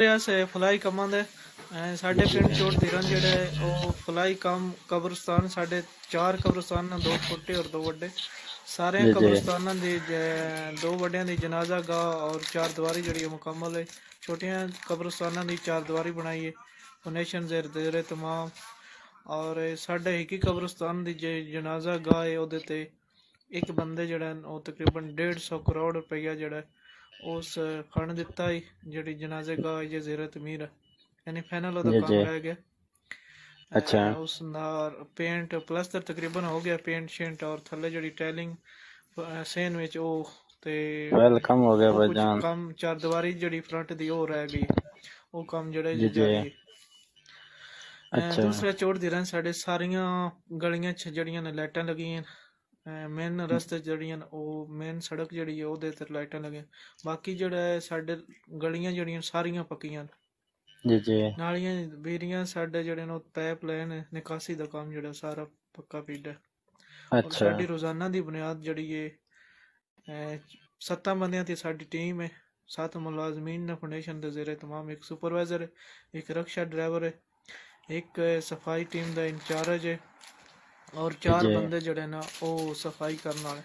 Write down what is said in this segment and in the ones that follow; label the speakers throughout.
Speaker 1: से फलाई कमां दे साढ़े पिंड चोट धीरन जेड़े ओ फलाई कम कब्रस्तान साढ़े 4 कब्रस्तान ना 2 छोटे और 2 बड़े सारे कब्रस्तान दी 2 बड़ियां दी जनाजा गाह और 4 दीवारी जेड़ी मुकम्मल है। छोटियां कब्रस्तान दी 4 दीवारी बनाई है फोनेशन जेरे तमाम और साढ़े एक ही कब्रस्तान दी जनाजा गाह है ओदे ते एक बंदे जेड़ा ओ तकरीबन 150 करोड़ रुपया जेड़ा उस फंड दिता ही जेड़ी जनाजे गाह जे ज़ेरे तमीर यानी फाइनल ओदा काम रह गया।
Speaker 2: अच्छा
Speaker 1: उस नार पेंट प्लस्तर तकरीबन हो गया पेंट शेंट और थल्ले जेड़ी टाइलिंग सेन विच ओ ते
Speaker 2: वेलकम हो गया
Speaker 1: कुछ
Speaker 2: भाईजान
Speaker 1: काम 4 दीवारी जेड़ी फ्रंट दी ओ रह गई ओ काम जेड़ा
Speaker 2: जी जी।
Speaker 1: जारी है।
Speaker 2: अच्छा
Speaker 1: दूसरा चोड़ दी रन साढ़े सारियां गलियां च जड़ियां ने लाइटां लगियां मेन रस्ते जड़ियां ओ मेन सड़क जड़ी है ओदे ते लाइटां लगियां बाकी जेड़ा है साढ़े गलियां जड़ियां सारियां पक्कियां
Speaker 2: जी जी।
Speaker 1: नालियां बेरियां साढ़े जेड़े ने पाइप लाइन निकासी दा काम जेड़ा सारा पक्का पीड़ा और
Speaker 2: अच्छा
Speaker 1: साडी रोजाना दी बुनियाद जड़ी है 7 बंदियां दी साडी टीम है 7 मुलाजमीन ने फाउंडेशन दे ज़ेरे तमाम एक सुपरवाइजर है एक रक्षा ड्राइवर है एक सफाई टीम दा इंचार्ज है और
Speaker 2: जी
Speaker 1: 4
Speaker 2: जी।
Speaker 1: बंदे जड़े ना ओ सफाई करने वाले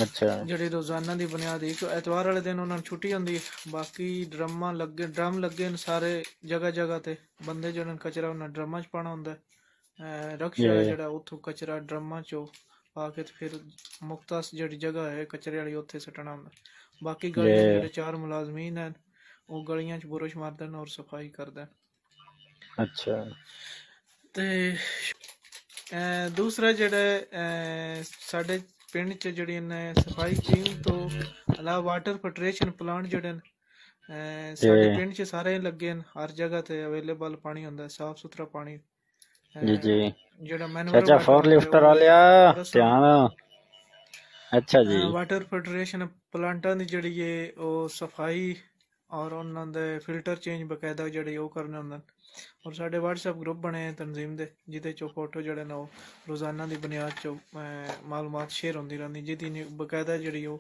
Speaker 2: अच्छा
Speaker 1: जेह्ड़ी रोजाना दी बुनियाद एक एतवार वाले दिन उन्होंने छुट्टी होंदी है बाकी ड्रम लगे न सारे जगह जगह ते बंदे जेह्ड़े कचरा उन्हें ड्रमां च पाना होंदा है रक्षा है
Speaker 2: जी
Speaker 1: जेह्ड़ा उत्थों कचरा ड्रमां चो पाके ते फिर मुख्तास जेह्ड़ी जगह है कचरे वाली उत्थे सट्टना होंदा बाकी
Speaker 2: जी।
Speaker 1: गलियां जेह्ड़े 4 मुलाजमीन हैं वो गलियां च बुरश मारदे न और सफाई करदे न
Speaker 2: अच्छा
Speaker 1: ते दूसरा जेह्ड़ा साढ़े पिंड च जेह्ड़ियां ने सफाई टीम तो अलावा वाटर फिल्ट्रेशन प्लांट जेह्ड़े न
Speaker 2: जी
Speaker 1: साढ़े पिंड च सारे लगे न हर जगह ते अवेलेबल पानी होंदा है साफ सुथरा पानी
Speaker 2: जी जी।
Speaker 1: जेह्ड़ा मैनुअल
Speaker 2: चाचा
Speaker 1: वाटर
Speaker 2: फोर
Speaker 1: होंदा है
Speaker 2: लिफ्टर आ
Speaker 1: वो
Speaker 2: लिया
Speaker 1: हर साल
Speaker 2: ध्यान। अच्छा जी
Speaker 1: वाटर फिल्ट्रेशन प्लांटां दी जेह्ड़ी है ओह् सफाई और उन्हां दे फिल्टर चेंज बकायदा जेह्ड़े ओह् करने होंदे न और साढ़े व्हाट्सएप ग्रुप बने तंजीम दे जिदे चो फोटो जेह्ड़े न ओह् रोजाना दी बुनियाद च मालूमात शेयर होंदी रौंह्दी जेह्दी बकायदा जेह्ड़ी ओह्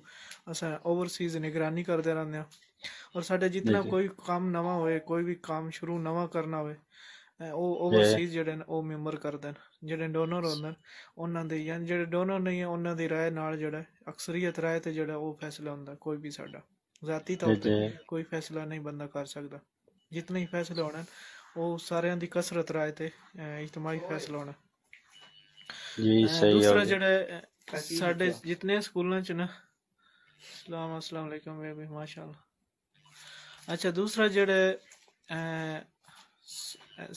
Speaker 1: असें ओवरसीज निगरानी करदे रौंह्दे आं और साढ़े
Speaker 2: जी
Speaker 1: जितना
Speaker 2: जी
Speaker 1: कोई काम नवां होए कोई भी काम शुरू नवां करना होए ओह्
Speaker 2: जी
Speaker 1: ओवरसीज जेह्ड़े न ओह् मेंबर करदे न जेह्ड़े डोनर होंदे न उन्हां दी जां जेह्ड़े डोनर नहीं है उन्हां दी राय नाल जेह्ड़ा अक्सरियत राय ते जेह्ड़ा ओह् फैसला होंदा कोई भी साਡਾ ज़ाती
Speaker 2: जी
Speaker 1: तौर ते
Speaker 2: जी
Speaker 1: कोई फैसला नहीं बंदा कर सकदा जितने ही फैसले होने ओह् सारेयां दी कसरत राय ते इज्तमाही फैसला होना
Speaker 2: जी सही हो
Speaker 1: दूसरा
Speaker 2: गया।
Speaker 1: जेह्ड़ा साढ़े जितने स्कूलों च न अस्सलाम वालेकुम बेबी माशाल्लाह अच्छा दूसरा जेह्ड़ा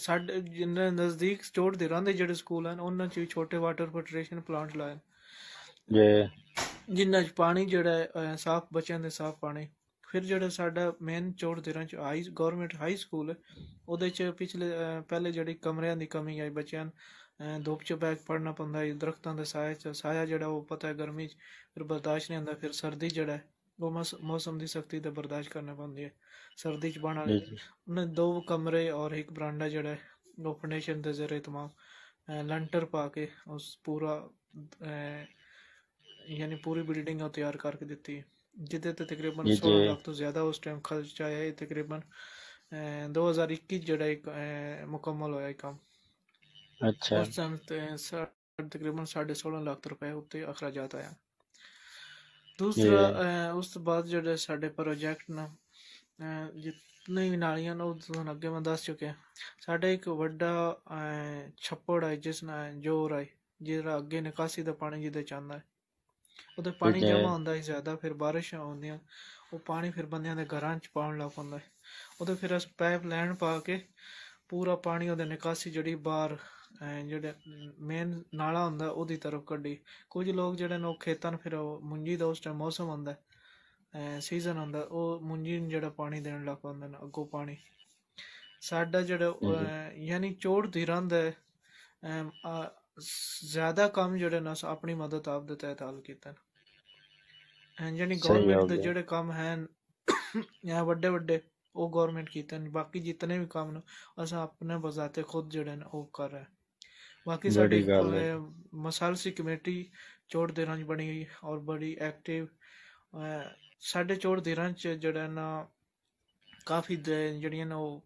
Speaker 1: साढ़े जिन्ने नज़दीक स्टोर दे रौंह्दे जेह्ड़े स्कूल न उन्हां च भी छोटे वाटर फिल्ट्रेशन प्लांट लाए
Speaker 2: जी
Speaker 1: जिन्ना च पानी जेह्ड़ा ऐ साफ बच्चें दे साफ पानी फिर जेह्ड़ा साਡਾ मेन चौड़ दिरां च हाई गौरमेंट हाई स्कूल ओह्दे च पिछले पैह्ले जेह्ड़ी कमरेआं दी कमी आई बच्चें धुप्प च बैठ पढ़ना पौंदा दरख्तां दे साए च साया जेह्ड़ा ओह् पता है गर्मी च फिर बर्दाश्त नहीं होंदा फिर सर्दी जेह्ड़ा है ओह् मौसम दी सख्ती ते बर्दाश्त करना पौंदी है सर्दी च बाह्ने
Speaker 2: जी
Speaker 1: वाले
Speaker 2: जी
Speaker 1: उन्हें 2 कमरे और एक बरांडा जेह्ड़ा है ओह् फाउंडेशन दे ज़रिए तमाम लंटर पा के उस पूरा यानी पूरी बिल्डिंग तैयार करके दी जिदे ते तकरीबन
Speaker 2: जी जी
Speaker 1: 16 लाख तो ज़्यादा उस टाइम खर्च आया है तकरीबन 2021 जेह्ड़ा एक मुकम्मल होया कम्म
Speaker 2: अच्छा
Speaker 1: उस टाइम तकरीबन 16.5 लाख रुपए उत्ते अखराजात आया
Speaker 2: जी
Speaker 1: दूसरा उस तो बाद जेह्ड़े साढ़े प्रोजेक्ट न जितने भी नालियां न ओह् तुहानू अग्गे मैं दस चुके साढ़े एक बड्डा छप्पड़ है जिस जोर है जेह्ड़ा अग्गे निकासी दा पानी जिदे च आंदा है उधर
Speaker 2: जी
Speaker 1: पानी
Speaker 2: जी
Speaker 1: जमा होंदा है ज़्यादा फिर बारिशां होंदियां ओह् पानी फिर बंदियां दे घरां च पान लग पौंदा है उधर फिर अस पाइप लाइन पा के पूरा पानी ओह्दे निकासी जेह्ड़ी बाहर जेह्ड़े मेन नाला होंदा ओह्दी तरफ कड्ढी कुछ लोग जेह्ड़े न ओह् खेतां न फिर मुंजी दा उस टाइम मौसम होंदा सीजन होंदा ओह् मुंजी न जेह्ड़ा पानी देन लग पौंदे न अग्गों पानी साਡਾ जेह्ड़ा यानी चौड़ दी रंद है ज़्यादा कम्म जेह्ड़े न अस अपनी मदद आप दे तैह्त हल कीते न यानी
Speaker 2: सही
Speaker 1: गौरमेंट
Speaker 2: हो
Speaker 1: दे
Speaker 2: गया।
Speaker 1: जेह्ड़े कम्म हैन जां बड्डे बड्डे ओह् गौरमेंट कीते न बाकी जितने भी कम्म न अस अपने बजाते खुद जेह्ड़े न ओह् कर रहे हैं बाकी साढ़ी
Speaker 2: बड़ी गल है।
Speaker 1: मसालसी कमेटी चौड़ दिरां च बनी गई और बड़ी एक्टिव साढ़े चौड़ दिरां च जेह्ड़ा ना ਕਾਫੀ ਜਿਹੜੀਆਂ ਨੇ ਉਹ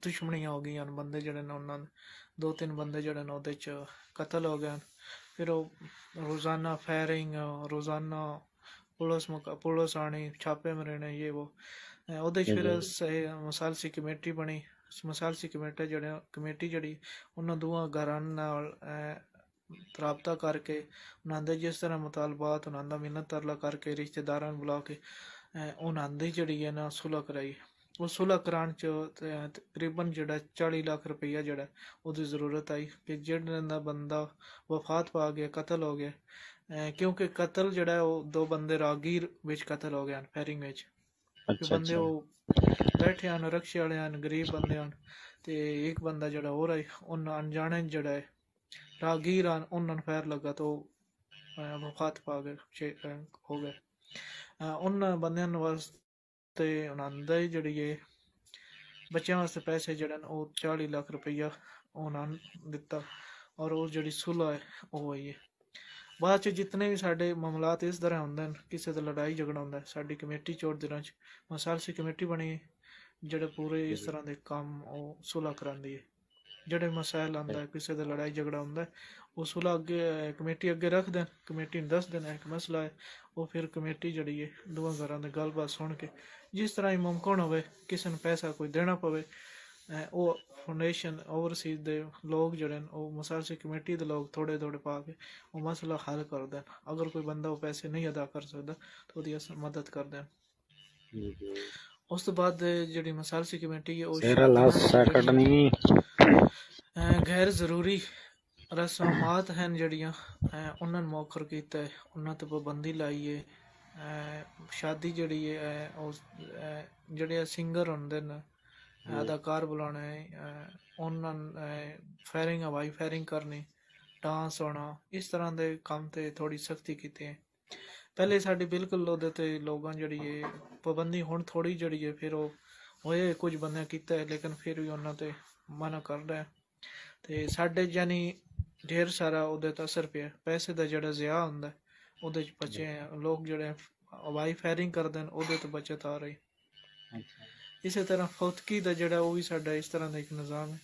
Speaker 1: ਦੁਸ਼ਮਣੀਆਂ ਹੋ ਗਈਆਂ ਹਨ। ਬੰਦੇ ਜਿਹੜੇ ਨੇ ਉਹਨਾਂ ਦੇ 2-3 ਬੰਦੇ ਜਿਹੜੇ ਨੇ ਉਹਦੇ 'ਚ ਕਤਲ ਹੋ ਗਏ ਹਨ। ਫਿਰ ਉਹ ਰੋਜ਼ਾਨਾ ਫਾਇਰਿੰਗ, ਰੋਜ਼ਾਨਾ ਪੁਲਿਸ ਆਣੀ, ਛਾਪੇ ਮਰਨੇ, ਇਹ ਉਹ ਉਹਦੇ 'ਚ ਫਿਰ ਮਸਾਲਸੀ ਕਮੇਟੀ ਬਣੀ। ਮਸਾਲਸੀ ਕਮੇਟੀ ਜਿਹੜੀ ਉਹਨਾਂ ਦੋਵਾਂ ਘਰਾਂ ਨਾਲ ਰਾਬਤਾ ਕਰਕੇ ਉਹਨਾਂ ਦੇ ਜਿਸ ਤਰ੍ਹਾਂ ਮੁਤਾਲਬਾਤ ਉਹਨਾਂ ਦਾ ਮਿੰਨਤ ਤਰਲਾ ਕਰਕੇ ਰਿਸ਼ਤੇਦਾਰਾਂ ਨੂੰ ਬੁਲਾ ਕੇ ਉਹਨਾਂ ਦੀ ਜਿਹੜੀ ਹੈ ਨਾ ਸੁਲ੍ਹਾ ਕਰਾਈ। ਉਹ ਸੁਲ੍ਹਾ ਕਰਾਉਣ 'ਚ ਤਕਰੀਬਨ ਜਿਹੜਾ 40 ਲੱਖ ਰੁਪਈਆ ਜਿਹੜਾ ਉਹਦੀ ਜ਼ਰੂਰਤ ਆਈ ਕਿ ਜਿਹੜਾ ਦਾ ਬੰਦਾ ਵਫਾਤ ਪਾ ਗਿਆ, ਕਤਲ ਹੋ ਗਿਆ, ਕਿਉਂਕਿ ਕਤਲ ਜਿਹੜਾ ਉਹ 2 ਬੰਦੇ ਰਾਗੀਰ ਵਿੱਚ ਕਤਲ ਹੋ ਗਏ ਹਨ ਫਾਇਰਿੰਗ ਵਿੱਚ। ਬੰਦੇ ਉਹ ਬੈਠੇ ਹਨ, ਰਕਸ਼ੇ ਵਾਲੇ ਹਨ, ਗਰੀਬ ਬੰਦੇ ਹਨ, ਤੇ ਇੱਕ ਬੰਦਾ ਜਿਹੜਾ ਹੋਰ ਹੈ ਉਹਨਾਂ ਅਣਜਾਣੇ ਜਿਹੜਾ ਹੈ ਰਾਗੀਰ ਹਨ, ਉਹਨਾਂ ਨੂੰ ਫਾਇਰ ਲੱਗਾ ਤਾਂ ਉਹ ਵਫਾਤ ਪਾ ਗਏ, ਹੋ ਗਏ। ਉਹਨਾਂ ਬੰਦਿਆਂ ਵਾਸਤੇ ਉਹਨਾਂ ਦੀ ਜਿਹੜੀ ਹੈ ਬੱਚਿਆਂ ਵਾਸਤੇ ਪੈਸੇ ਜਿਹੜੇ ਨੇ ਉਹ 40 ਲੱਖ ਰੁਪਈਆ ਉਹਨਾਂ ਨੂੰ ਦਿੱਤਾ, ਔਰ ਉਹ ਜਿਹੜੀ ਸੁਲ੍ਹਾ ਹੈ ਉਹ ਹੋਈ ਹੈ। ਬਾਅਦ 'ਚ ਜਿਤਨੇ ਵੀ ਸਾਡੇ ਮਾਮਲਾਤ ਇਸ ਤਰ੍ਹਾਂ ਹੁੰਦੇ ਹਨ, ਕਿਸੇ ਦਾ ਲੜਾਈ ਝਗੜਾ ਹੁੰਦਾ, ਸਾਡੀ ਕਮੇਟੀ ਚੋੜ ਦਿਨਾਂ 'ਚ ਮਸਾਲਸੀ ਕਮੇਟੀ ਬਣੀ ਜਿਹੜੇ ਪੂਰੇ ਇਸ ਤਰ੍ਹਾਂ ਦੇ ਕੰਮ ਉਹ ਸੁਲ੍ਹਾ ਕਰਾਉਂਦੀ ਹੈ। ਜਿਹੜੇ ਮਸਾਇਲ ਆਉਂਦਾ ਹੈ, ਕਿਸੇ ਦਾ ਲੜਾਈ ਝਗੜਾ ਹੁੰਦਾ, ਉਹ ਸੁਲ੍ਹਾ ਅੱਗੇ ਕਮੇਟੀ ਅੱਗੇ ਰੱਖ ਦੇਣ, ਕਮੇਟੀ ਨੂੰ ਦੱਸ ਦੇਣਾ ਇੱਕ ਮਸਲਾ ਹੈ, ਉਹ ਫਿਰ ਕਮੇਟੀ ਜਿਹੜੀ ਹੈ ਦੋਵਾਂ ਘਰਾਂ ਦੀ ਗੱਲਬਾਤ ਸੁਣ ਕੇ ਜਿਸ ਤਰ੍ਹਾਂ ਹੀ ਮੁਮਕਿਨ ਹੋਵੇ, ਕਿਸੇ ਨੂੰ ਪੈਸਾ ਕੋਈ ਦੇਣਾ ਪਵੇ, ਉਹ ਫਾਊਂਡੇਸ਼ਨ ਓਵਰਸੀਜ਼ ਦੇ ਲੋਕ ਜਿਹੜੇ ਨੇ ਉਹ ਮਸਾਲਸੀ ਕਮੇਟੀ ਦੇ ਲੋਕ ਥੋੜ੍ਹੇ ਪਾ ਕੇ ਉਹ ਮਸਲਾ ਹੱਲ ਕਰ ਦੇਣ। ਅਗਰ ਕੋਈ ਬੰਦਾ ਉਹ ਪੈਸੇ ਨਹੀਂ ਅਦਾ ਕਰ ਸਕਦਾ ਤਾਂ ਉਹਦੀ ਮਦਦ ਕਰ ਦੇਣ। ਉਸ ਤੋਂ ਬਾਅਦ ਜਿਹੜੀ ਮਸਾਲਸੀ ਕਮੇਟੀ ਹੈ ਉਹ ਗੈਰ ਜ਼ਰੂਰੀ ਰਸਮਾਤ ਹਨ ਜਿਹੜੀਆਂ ਉਹਨਾਂ ਨੂੰ ਮੌਖਰ ਕੀਤਾ ਹੈ, ਉਹਨਾਂ 'ਤੇ ਪਾਬੰਦੀ ਲਾਈ ਹੈ। ਸ਼ਾਦੀ ਜਿਹੜੀ ਹੈ ਉਹ ਜਿਹੜੇ ਸਿੰਗਰ ਹੁੰਦੇ ਨੇ, ਅਦਾਕਾਰ ਬੁਲਾਉਣਾ ਹੈ, ਉਹਨਾਂ ਫਾਇਰਿੰਗ, ਹਵਾਈ ਫਾਇਰਿੰਗ ਕਰਨੀ, ਡਾਂਸ ਹੋਣਾ, ਇਸ ਤਰ੍ਹਾਂ ਦੇ ਕੰਮ 'ਤੇ ਥੋੜ੍ਹੀ ਸਖਤੀ ਕੀਤੀ ਹੈ। ਪਹਿਲੇ ਸਾਡੀ ਬਿਲਕੁਲ ਉਹਦੇ 'ਤੇ ਲੋਕਾਂ ਜਿਹੜੀ ਹੈ ਪਾਬੰਦੀ, ਹੁਣ ਥੋੜ੍ਹੀ ਜਿਹੜੀ ਹੈ ਫਿਰ ਉਹ ਹੋਏ ਕੁਝ ਬੰਦਿਆਂ ਕੀਤਾ ਹੈ, ਲੇਕਿਨ ਫਿਰ ਵੀ ਉਹਨਾਂ 'ਤੇ ਮਨਾ ਕਰਦਾ। ਅਤੇ ਸਾਡੇ ਯਾਨੀ ਢੇਰ ਸਾਰਾ ਉਹਦੇ 'ਤੇ ਅਸਰ ਪਿਆ। ਪੈਸੇ ਦਾ ਜਿਹੜਾ ਜ਼ਿਆ ਹੁੰਦਾ ਉਹਦੇ 'ਚ ਬਚੇ ਲੋਕ ਜਿਹੜੇ ਹਵਾਈ ਫਾਇਰਿੰਗ ਕਰਦੇ ਨੇ ਉਹਦੇ ਤੋਂ ਬਚਤ ਆ ਰਹੀ। ਇਸੇ ਤਰ੍ਹਾਂ ਫੌਤਕੀ ਦਾ ਜਿਹੜਾ ਉਹ ਵੀ ਸਾਡਾ ਇਸ ਤਰ੍ਹਾਂ ਦਾ ਇੱਕ ਨਿਜ਼ਾਮ ਹੈ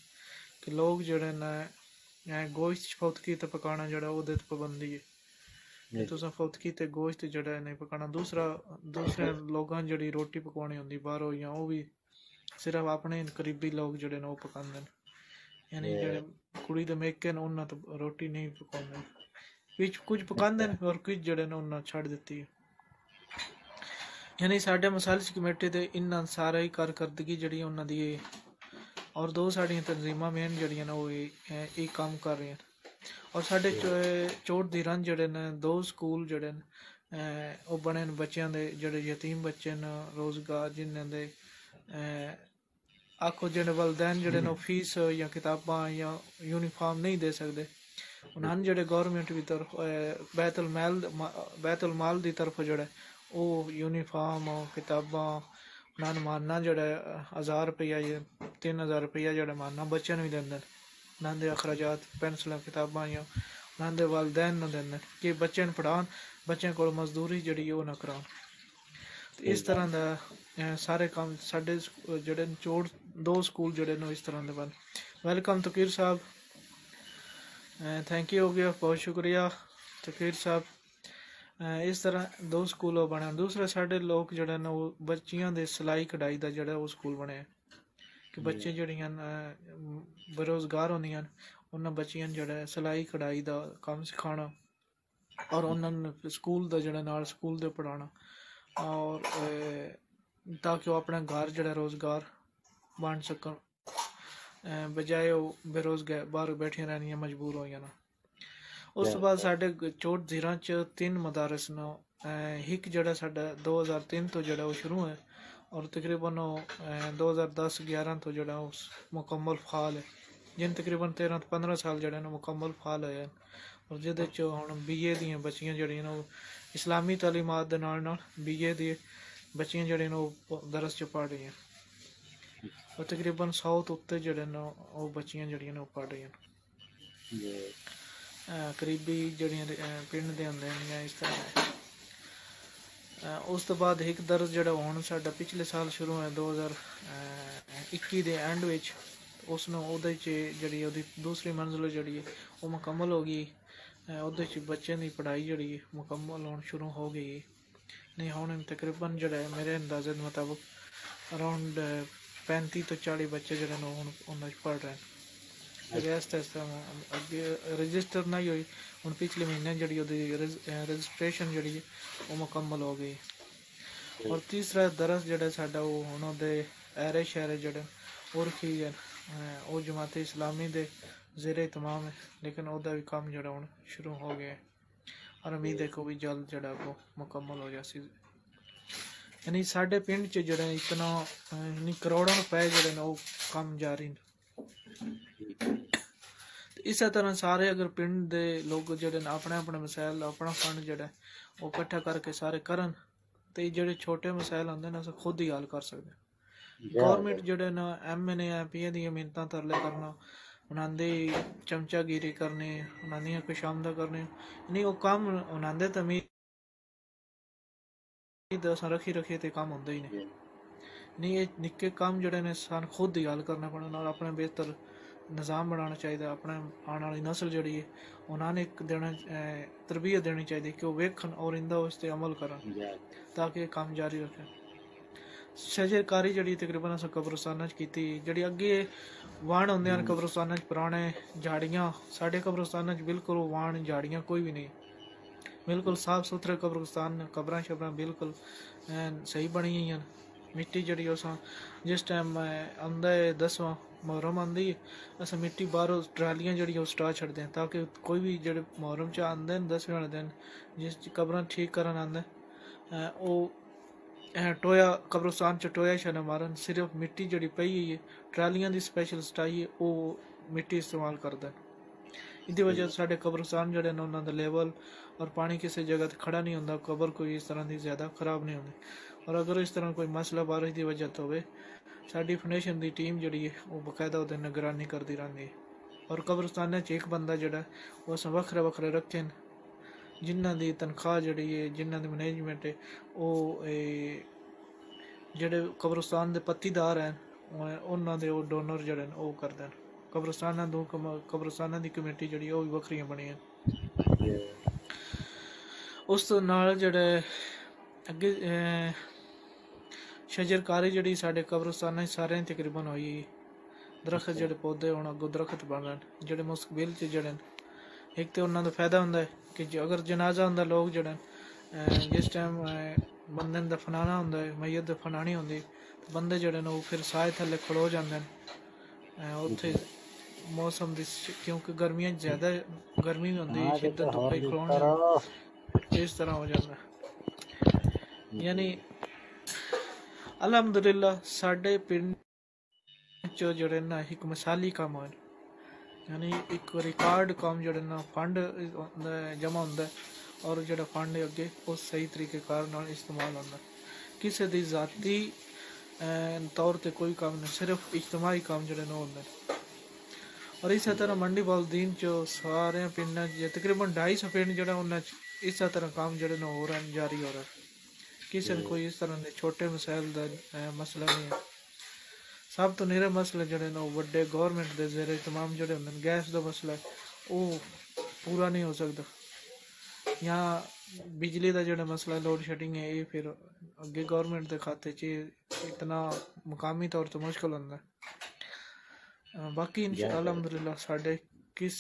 Speaker 1: ਕਿ ਲੋਕ ਜਿਹੜੇ ਨੇ ਗੋਸ਼ਤ ਫੌਤਕੀ 'ਤੇ ਪਕਾਉਣਾ ਜਿਹੜਾ ਉਹਦੇ 'ਤੇ ਪਾਬੰਦੀ ਹੈ। ਤੁਸੀਂ ਫੌਤਕੀ 'ਤੇ ਗੋਸ਼ਤ ਜਿਹੜਾ ਨਹੀਂ ਪਕਾਉਣਾ। ਦੂਸਰੇ ਲੋਕਾਂ ਜਿਹੜੀ ਰੋਟੀ ਪਕਾਉਣੀ ਹੁੰਦੀ ਬਾਹਰੋਂ, ਜਾਂ ਉਹ ਵੀ ਸਿਰਫ ਆਪਣੇ ਕਰੀਬੀ ਲੋਕ ਜਿਹੜੇ ਨੇ ਉਹ ਪਕਾਉਂਦੇ ਨੇ, ਯਾਨੀ ਜਿਹੜੇ ਕੁੜੀ ਦੇ ਮੇਕੇ ਨੇ ਉਹਨਾਂ ਤੋਂ ਰੋਟੀ ਨਹੀਂ ਪਕਾਉਂਦੇ, ਵਿੱਚ ਕੁਝ ਪਕਾਉਂਦੇ ਨੇ ਔਰ ਕੁਝ ਜਿਹੜੇ ਨੇ ਉਹਨਾਂ ਛੱਡ ਦਿੱਤੀ ਹੈ। ਯਾਨੀ ਸਾਡੇ ਮਸਾਲਸੀ ਕਮੇਟੀ ਦੇ ਇਹਨਾਂ ਸਾਰੇ ਹੀ ਕਾਰਕਰਦਗੀ ਜਿਹੜੀ ਉਹਨਾਂ ਦੀ ਹੈ, ਔਰ 2 ਸਾਡੀਆਂ ਤਨਜ਼ੀਮਾਂ ਮੇਨ ਜਿਹੜੀਆਂ ਨੇ ਉਹ ਇਹ ਕੰਮ ਕਰ ਰਹੀਆਂ। ਔਰ ਸਾਡੇ ਚੋੜ ਦੀ ਰੰਜ ਜਿਹੜੇ ਨੇ 2 ਸਕੂਲ ਜਿਹੜੇ ਨੇ ਉਹ ਬਣੇ ਨੇ ਬੱਚਿਆਂ ਦੇ, ਜਿਹੜੇ ਯਤੀਮ ਬੱਚੇ ਨੇ, ਰੋਜ਼ਗਾਰ ਜਿਨ੍ਹਾਂ ਦੇ ਆਖੋ ਜਿਹੜੇ ਵਲਦੈਨ ਜਿਹੜੇ ਨੇ ਫੀਸ ਜਾਂ ਕਿਤਾਬਾਂ ਜਾਂ ਯੂਨੀਫਾਰਮ ਨਹੀਂ ਦੇ ਸਕਦੇ, ਉਹਨਾਂ ਨੂੰ ਜਿਹੜੇ ਗੌਰਮੈਂਟ ਦੀ ਤਰਫ ਬੈਤੁਲ ਮਾਲ ਦੀ ਤਰਫ ਜਿਹੜਾ ਉਹ ਯੂਨੀਫਾਰਮ, ਕਿਤਾਬਾਂ ਉਹਨਾਂ ਨੂੰ ਮਾਰਨਾ ਜਿਹੜਾ 1000 ਰੁਪਈਆ ਜਾਂ 3000 ਰੁਪਈਆ ਜਿਹੜਾ ਮਾਰਨਾ ਬੱਚਿਆਂ ਨੂੰ ਵੀ ਦਿੰਦੇ ਨੇ। ਉਹਨਾਂ ਦੇ ਅਖਰਾਜਾਤ ਪੈਨਸਲਾਂ, ਕਿਤਾਬਾਂ ਜਾਂ ਉਹਨਾਂ ਦੇ ਵਾਲਦੈਨ ਨੂੰ ਦਿੰਦੇ ਕਿ ਬੱਚਿਆਂ ਨੂੰ ਪੜ੍ਹਾਉਣ, ਬੱਚਿਆਂ ਕੋਲ ਮਜ਼ਦੂਰੀ ਜਿਹੜੀ ਉਹ ਨਾ ਕਰਾਉਣ। ਇਸ ਤਰ੍ਹਾਂ ਦਾ ਸਾਰੇ ਕੰਮ ਸਾਡੇ ਜਿਹੜੇ ਚੋੜ 2 ਸਕੂਲ ਜਿਹੜੇ ਨੇ ਇਸ ਤਰ੍ਹਾਂ ਦੇ ਬਣ। ਵੈਲਕਮ ਤਕੀਰ ਸਾਹਿਬ, ਥੈਂਕ ਯੂ ਹੋ ਗਿਆ, ਬਹੁਤ ਸ਼ੁਕਰੀਆ ਤਕੀਰ ਸਾਹਿਬ। ਇਸ ਤਰ੍ਹਾਂ 2 ਸਕੂਲ ਉਹ ਬਣੇ। ਦੂਸਰਾ ਸਾਡੇ ਲੋਕ ਜਿਹੜੇ ਨੇ ਉਹ ਬੱਚੀਆਂ ਦੇ ਸਿਲਾਈ ਕਢਾਈ ਦਾ ਜਿਹੜਾ ਉਹ ਸਕੂਲ ਬਣਿਆ ਕਿ ਬੱਚੇ ਜਿਹੜੀਆਂ ਬੇਰੁਜ਼ਗਾਰ ਹੁੰਦੀਆਂ ਹਨ ਉਹਨਾਂ ਬੱਚੀਆਂ ਨੂੰ ਜਿਹੜਾ ਸਿਲਾਈ ਕਢਾਈ ਦਾ ਕੰਮ ਸਿਖਾਉਣਾ, ਔਰ ਉਹਨਾਂ ਨੂੰ ਸਕੂਲ ਦਾ ਜਿਹੜਾ ਨਾਲ ਸਕੂਲ ਦੇ ਪੜ੍ਹਾਉਣਾ, ਔਰ ਤਾਂ ਕਿ ਉਹ ਆਪਣਾ ਘਰ ਜਿਹੜਾ ਰੋਜ਼ਗਾਰ ਬਣ ਸਕਣ, ਬਜਾਏ ਉਹ ਬੇਰੁਜ਼ਗਾਰ ਬਾਹਰ ਬੈਠੀਆਂ ਰਹਿਣੀਆਂ ਮਜਬੂਰ ਹੋਈਆਂ ਨਾ। ਉਸ ਤੋਂ ਬਾਅਦ ਸਾਡੇ ਚੋਟ ਜ਼ੀਰਾਂ 'ਚ 3 ਮਦਾਰਸ ਨੇ। ਇੱਕ ਜਿਹੜਾ ਸਾਡਾ 2003 ਤੋਂ ਜਿਹੜਾ ਉਹ ਸ਼ੁਰੂ ਹੈ, ਔਰ ਤਕਰੀਬਨ ਉਹ 2010-11 ਤੋਂ ਜਿਹੜਾ ਉਹ ਮੁਕੰਮਲ ਫਾਲ ਹੈ, ਜਿਨ ਤਕਰੀਬਨ 13 ਤੋਂ 15 ਸਾਲ ਜਿਹੜੇ ਨੇ ਮੁਕੰਮਲ ਫਾਲ ਹੋਏ ਹਨ। ਔਰ ਜਿਹਦੇ 'ਚ ਹੁਣ BA ਦੀਆਂ ਬੱਚੀਆਂ ਜਿਹੜੀਆਂ ਨੇ ਉਹ ਇਸਲਾਮੀ ਤਾਲੀਮਾਤ ਦੇ ਨਾਲ BA ਦੀ ਬੱਚੀਆਂ ਜਿਹੜੀਆਂ ਨੇ ਉਹ ਦਰਸ 'ਚ ਪੜ੍ਹ ਰਹੀਆਂ, ਔਰ ਤਕਰੀਬਨ 100 ਤੋਂ ਉੱਤੇ ਜਿਹੜੇ ਨੇ ਉਹ ਬੱਚੀਆਂ ਜਿਹੜੀਆਂ ਨੇ ਉਹ ਪੜ੍ਹ ਰਹੀਆਂ ਨੇ। ਕਰੀਬੀ ਜਿਹੜੀਆਂ ਪਿੰਡ ਦੇ ਹੁੰਦੇ ਨੇ ਜਾਂ ਇਸ ਤਰ੍ਹਾਂ ਉਸ ਤੋਂ ਬਾਅਦ ਇੱਕ ਦਰਸ ਜਿਹੜਾ ਹੁਣ ਸਾਡਾ ਪਿਛਲੇ ਸਾਲ ਸ਼ੁਰੂ ਹੋਇਆ 2021 ਦੇ ਐਂਡ ਵਿੱਚ, ਉਸ ਨੂੰ ਉਹਦੇ 'ਚ ਜਿਹੜੀ ਉਹਦੀ ਦੂਸਰੀ ਮੰਜ਼ਿਲ ਜਿਹੜੀ ਹੈ ਉਹ ਮੁਕੰਮਲ ਹੋ ਗਈ। ਉਹਦੇ 'ਚ ਬੱਚਿਆਂ ਦੀ ਪੜ੍ਹਾਈ ਜਿਹੜੀ ਹੈ ਮੁਕੰਮਲ ਹੋਣੀ ਸ਼ੁਰੂ ਹੋ ਗਈ। ਨਹੀਂ ਹੁਣ ਤਕਰੀਬਨ ਜਿਹੜਾ ਹੈ ਮੇਰੇ ਅੰਦਾਜ਼ੇ ਦੇ ਮੁਤਾਬਕ ਅਰਾਊਂਡ 35 ਤੋਂ 40 ਬੱਚੇ ਜਿਹੜੇ ਨੇ ਹੁਣ ਉਹਨਾਂ 'ਚ ਪੜ੍ਹ ਰਹੇ ਨੇ। ਰੈਸਟ ਅੱਗੇ ਰਜਿਸਟਰ ਨਹੀਂ ਹੋਈ, ਹੁਣ ਪਿਛਲੇ ਮਹੀਨੇ ਜਿਹੜੀ ਉਹਦੀ ਰਜਿਸਟ੍ਰੇਸ਼ਨ ਜਿਹੜੀ ਹੈ ਉਹ ਮੁਕੰਮਲ ਹੋ ਗਈ। ਔਰ ਤੀਸਰਾ ਦਰਸ ਜਿਹੜਾ ਸਾਡਾ ਉਹ ਹੁਣ ਉਹਦੇ ਐਰੇ ਸ਼ਹਿਰੇ ਜਿਹੜੇ ਉਹ ਰੱਖੀ ਗਏ, ਉਹ ਜਮਾਤ ਇਸਲਾਮੀ ਦੇ ਜ਼ੇਰੇ ਇਤਮਾਮ ਹੈ, ਲੇਕਿन ਉਹਦਾ ਵੀ ਕੰਮ ਜਿਹੜਾ ਹੁਣ ਸ਼ੁਰੂ ਹੋ ਗਿਆ ਔਰ ਉਮੀਦ ਹੈ ਕਿ ਉਹ ਵੀ ਜਲਦ ਜਿਹੜਾ ਉਹ ਮੁਕੰਮਲ ਹੋ ਜਾਸੀ। यानी साढ़े पिंड च जड़े इतना यानी करोड़ों रुपए जड़े ने वो काम जारी ने। इस तरह सारे अगर पिंड दे लोग जड़े ने अपने अपने मसाइल अपना फंड जड़ा वो इकट्ठा करके सारे करन ते जड़े छोटे मसाइल होंदे ने अस खुद ही हल कर सकते। गवर्नमेंट जड़े ने MNA MP दी मिन्नतां तरले करना, उन्हां दी चमचागिरी करनी, उन्हां दी खुशामदा करनी, नहीं वो काम उन्हां दे तमीज असां रखी रखिए ते काम होंदा ही नहीं। ये निक्के काम जड़े ने सान खुद ही हल करना पड़ना और अपने बेहतर निज़ाम बनाना चाहिए। अपने आने वाली नस्ल जड़ी है उन्होंने एक देना तरबियत देनी चाहिए कि वो वेखन और इंदा उस पर अमल करन ताकि काम जारी रखें। शजरकारी जड़ी तकरीबन अस कब्रस्तान की जड़ी अगे वाण होंदे हैं कब्रस्तान पुराने झाड़ियाँ, साढ़े कब्रस्तान बिल्कुल वाण झाड़ियाँ कोई भी नहीं, बिल्कुल साफ सुथरे कब्रस्तान, कब्रां शबरां बिल्कुल सही बनी हुई हैं। मिट्टी जड़ी अस जिस टाइम आंदा है 10वां मुहर्रम आंदी अस मिट्टी बाहरों ट्रालियां जड़ी स्टा छड़दे हैं ताकि कोई भी जेह्ड़े मुहर्रम च आंदे न 10वें वाले दिन जिस कब्रां ठीक करन आंदे ओह् टोया कब्रस्तान च टोया शा मारन, सिर्फ मिट्टी जड़ी पई हुई है ट्रालियां दी स्पैशल स्टाई है ओह् मिट्टी इस्तेमाल करदे न। इहदी वजह साढ़े कब्रस्तान जड़े ने उन्हां दा लेवल और पानी किसी जगह ते खड़ा नहीं होंदा, कबर कोई इस तरह की ज़्यादा ख़राब नहीं होंदी। और अगर इस तरह कोई मसला बारिश की वजह तो होवे साडी फाउंडेशन की टीम जड़ी है वो बकायदा उहदी निगरानी करती रहती है। और कब्रस्तान च एक बंदा जड़ा वो अस वक्खरे वक्खरे रखे न जिन्हां दी तनख्वाह जड़ी है जिन्हां दी मैनेजमेंट है वो जेह्ड़े कब्रस्तान दे पत्तीदार हैं उन्हां दे वो डोनर जड़े न वो करदे न। कब्रस्ताना दी कमेटी जड़ी वो भी वक्खरियां बनी हैं। उस तो नाल जेह्ड़े अगे शजरकारी जड़ी साढ़े कब्रस्तान सारे तकरीबन होई, दरख्त जेह्ड़े पौधे होन अग्गों दरख्त बनन जेह्ड़े मुस्तकबिल च जेह्ड़े न एक तो उन्हां दा फायदा होंदा है कि अगर जनाजा होंदा लोग जेह्ड़े जिस टाइम बंदे ने दफनाना होंदा है मैयत दफनानी होंदी तो बंदे जेह्ड़े न वो फिर साए थल्ले खड़ो जांदे न उत्थे मौसम दी क्योंकि गर्मियां ज़्यादा गर्मी भी होंदी शिद्दत धुप्पे खड़ोने इस तरह हो जाता है। यानी अल्हम्दुलिल्लाह साढ़े पिंड च जेह्ड़े ना एक मिसाली कम होए, यानी एक रिकॉर्ड कम जेह्ड़े ना फंड जमा होंदा है और जेह्ड़ा फंड अगे वो सही तरीके कार नाल इस्तेमाल होंदा, किसी दी जाती तौर ते कोई काम नहीं, सिर्फ इज्तमाही काम जेह्ड़े ना होंदे। और इस तरह मंडी बलदीन चो सारे पिंड तकरीबन 250 पिंड जड़ा उन्हें इस तरह काम जड़े हो रहे हैं जारी हो रहा है। किसी ने कोई इस तरह के छोटे मसाइल का मसला नहीं है। सब तो निरे मसले जड़े ने वड्डे गवर्नमेंट के जेरे तमाम जड़े होंगे गैस का मसला है वो पूरा नहीं हो सकता, या बिजली का जो मसला लोड शेडिंग है ये फिर अगे गवर्नमेंट के खाते च इतना मुकामी तौर पर मुश्किल होंगे। बाकी इंशाअल्लाह अल्हम्दुलिल्लाह साढ़े किस